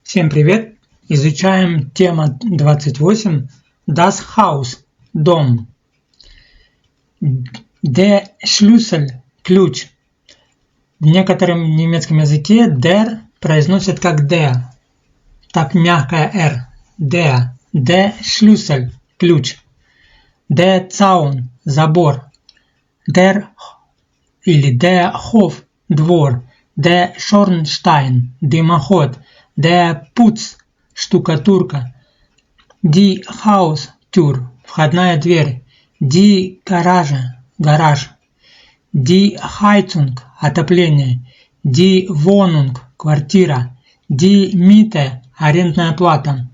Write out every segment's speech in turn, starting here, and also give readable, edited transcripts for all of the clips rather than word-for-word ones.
Всем привет! Изучаем тема 28 Das Haus – дом. Der Schlüssel – ключ. В некотором немецком языке der произносят как der, так мягкое r. Der Schlüssel – ключ. Der Zaun – забор. Der Hof – двор. Der Schornstein – дымоход. Der Putz – штукатурка. Die Haustür – входная дверь. Die Garage – гараж. Die Heizung – отопление. Die Wohnung – квартира. Die Miete – арендная плата.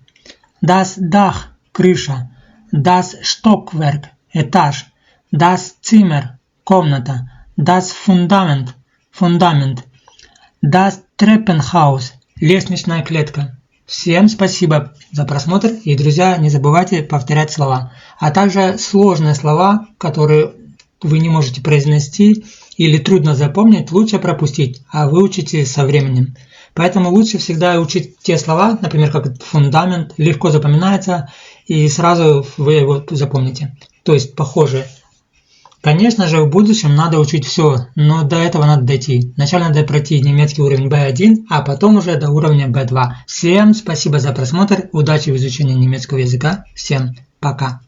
Das Dach – крыша. Das Stockwerk – этаж. Das Zimmer – комната. Das Fundament – фундамент. Das Treppenhaus – лестничная клетка. Всем спасибо за просмотр и, друзья, не забывайте повторять слова. А также сложные слова, которые вы не можете произнести или трудно запомнить, лучше пропустить, а выучите со временем. Поэтому лучше всегда учить те слова, например, как фундамент, легко запоминается и сразу вы его запомните. То есть похожие. Конечно же, в будущем надо учить все, но до этого надо дойти. Вначале надо пройти немецкий уровень B1, а потом уже до уровня B2. Всем спасибо за просмотр, удачи в изучении немецкого языка, всем пока!